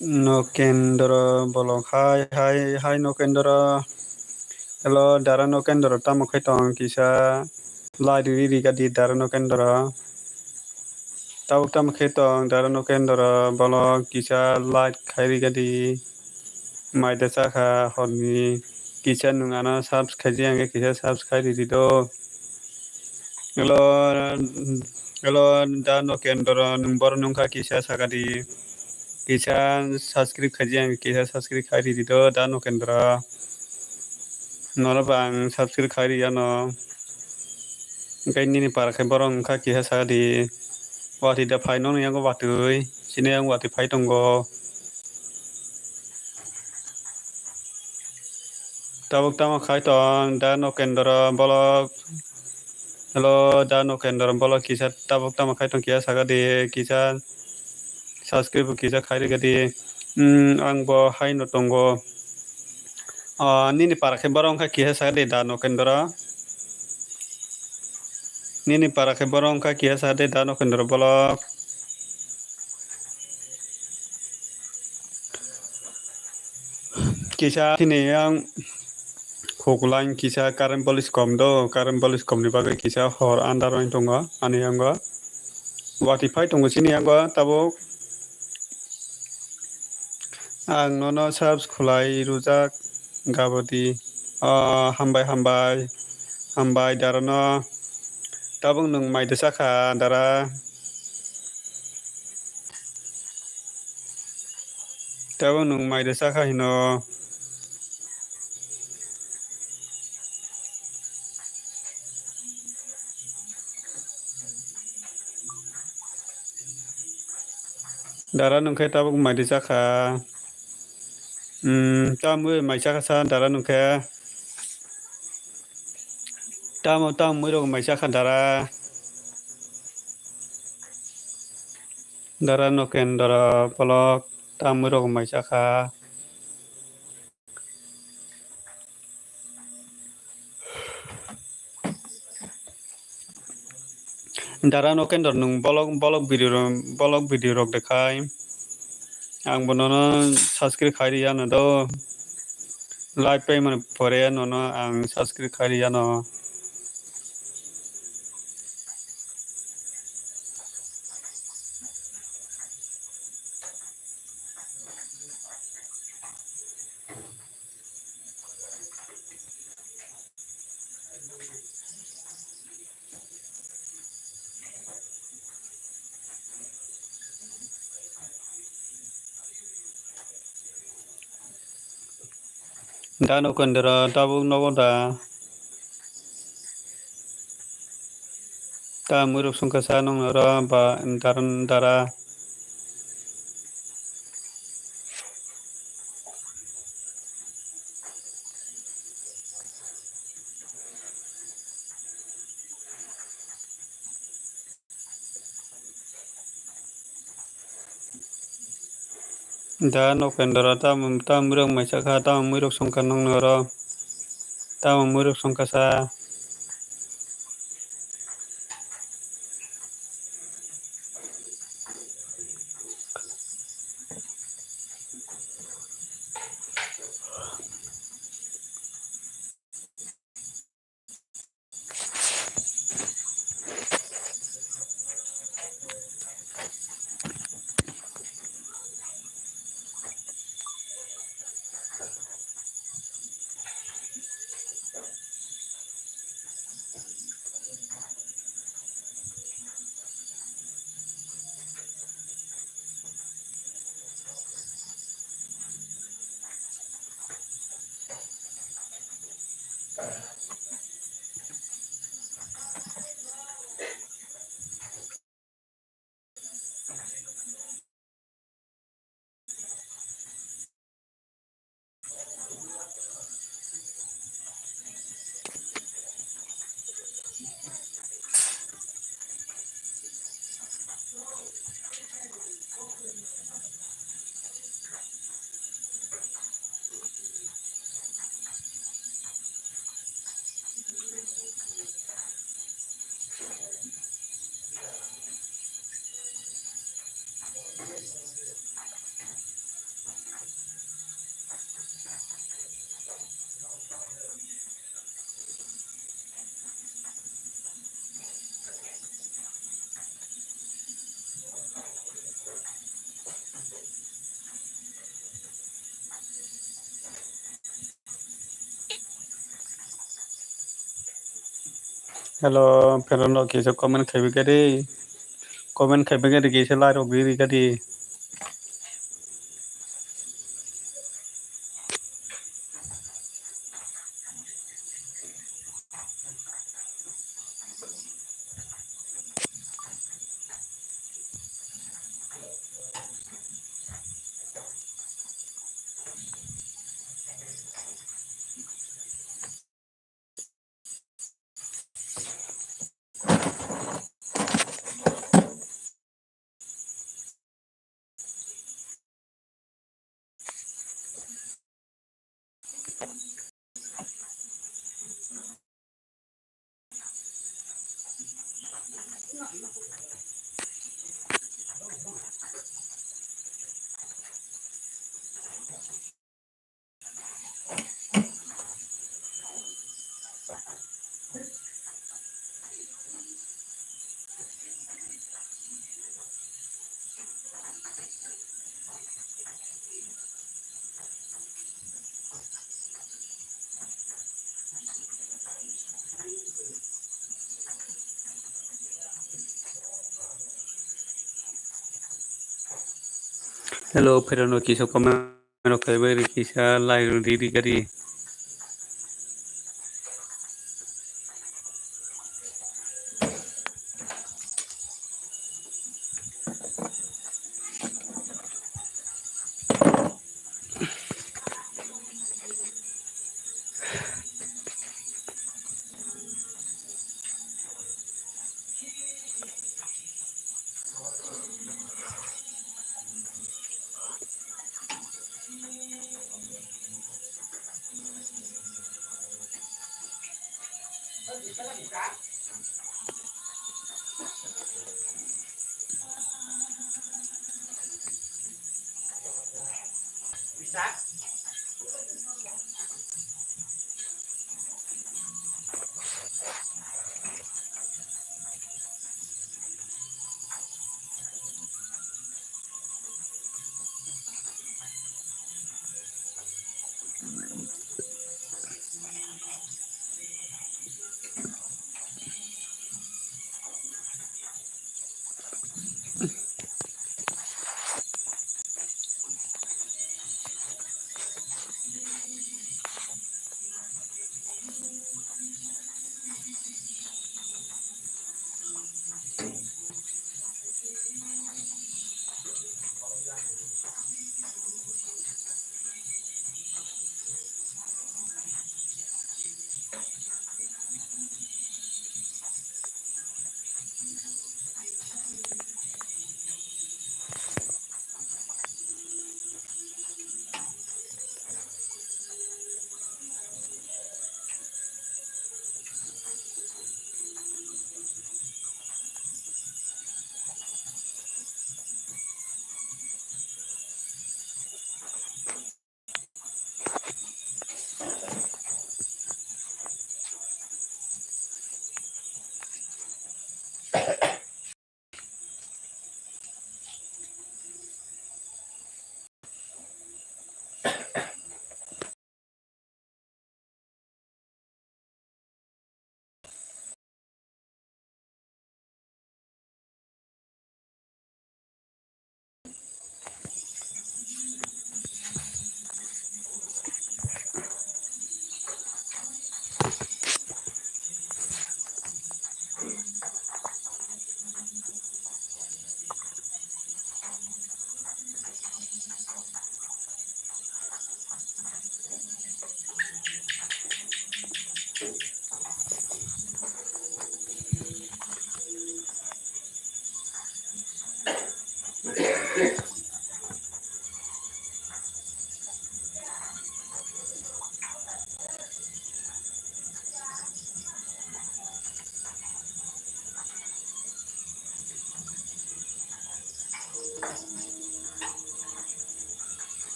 Nokendra bolong hai Nokendra hello dara Nokendra tamo khaitong kisa lai riri gadi dara Nokendra tau tamo khaitong dara Nokendra bolong kisa lai khairi gadi maida saka horni kisa nungana subs khaji ange kisa subs khairi dido hello hello da Nokendra nungbor nungkha kisa sagadi kisa subscribe khaji ange kisa subscribe khairi dido da Nokendra nora bang subscribe khairi yano kai nini para khai borong kha kisa sagadi wati da phai nong yang watui sine yang wati phai tongo tabuk tama khai tong da Nokendra bolok hello da Nokendra bolok kisa tabuk tama khai tong kisa sagadi kisa subscribe kisa khairi gadi ang bo hai no tongo nini para khai borong kha kisa sagadi da Nokendra nini para khai borong kha kisa sagadi da Nokendra bolok kisa sini yang Hokulang kisa current police kom do current police kom ni bagai kisa hor andar oin tongo ani anggo wati phai tongo sini anggo tabo ang nono subs khulai rujak gabati hambai darano tabung nung mai desaka dara tabung nung mai desaka hino dara nungkai tabung mai desaka tamu mai saka sa dara nungkai tamu rong mai saka dara Nokendra bolok tamu rong mai saka dara Nokendra nung bolok video rok dekhai ang bonono subscribe khairi yano do like payment pore nono ang subscribe khairi yano da Nokendra tabuk nogoda ta muruk sungkasa nong nora ba dara da Nokendra ta muruk mai saka ta muruk sungka nong nora ta muruk sungkasa Hello, pero no quiso comer que querí. Comen que me que se la ro vi que Hello, pero no quiso comer que ver quizá la ro que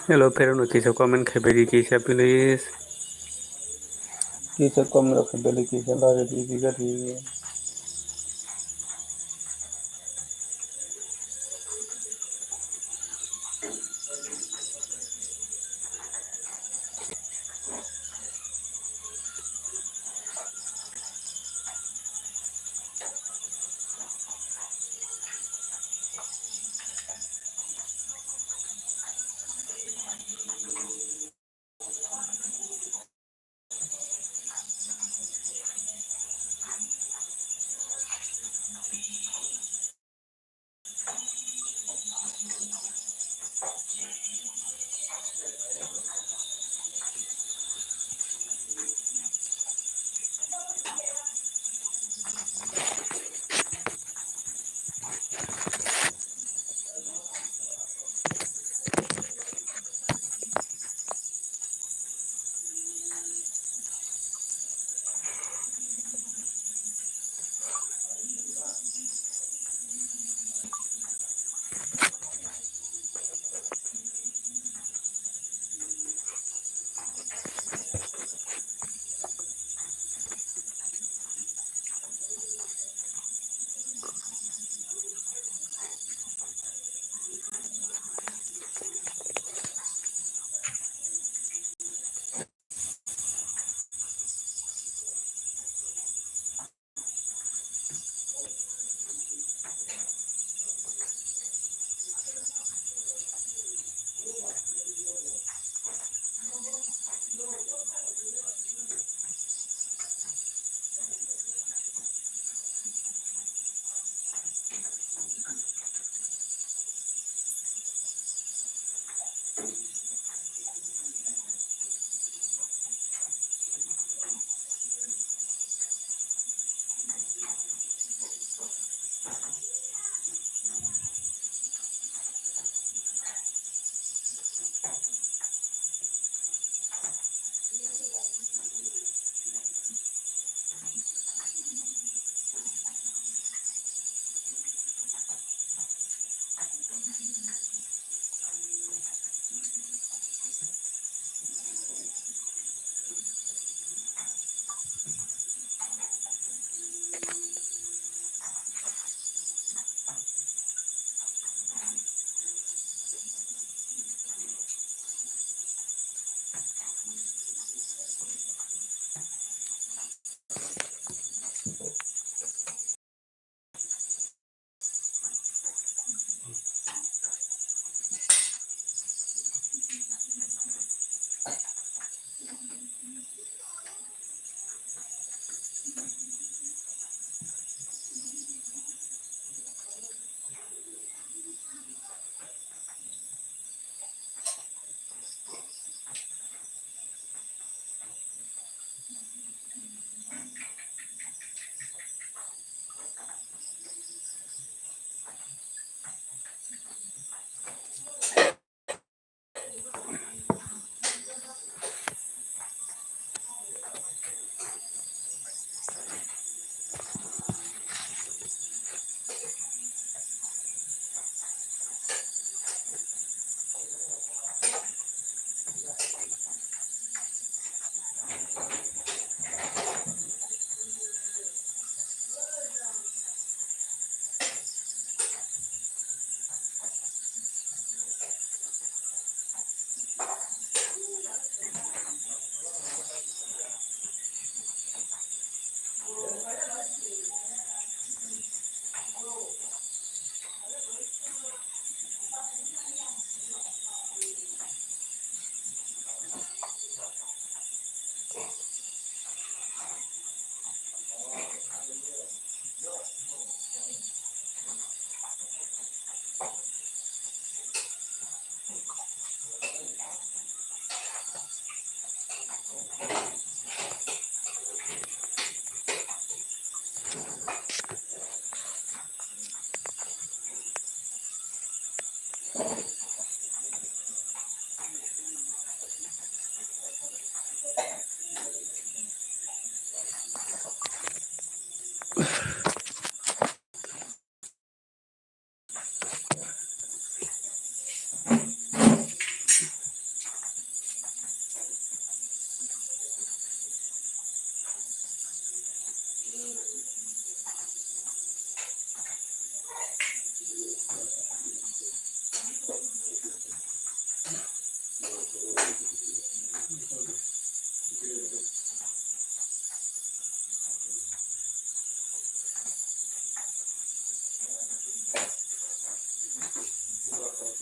Hello, pero no quiso comen kheberi kisa please. Kisa kom ro kheberi kisa la di gari.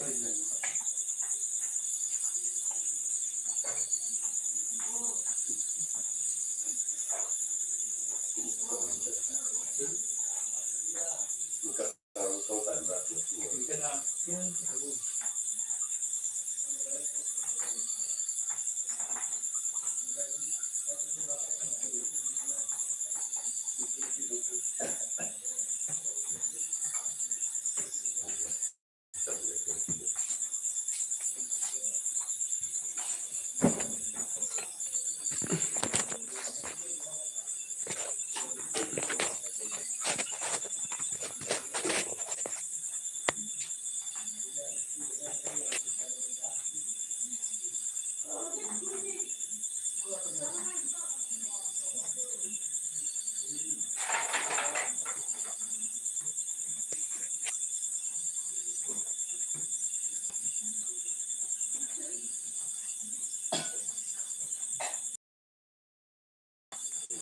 Không phải là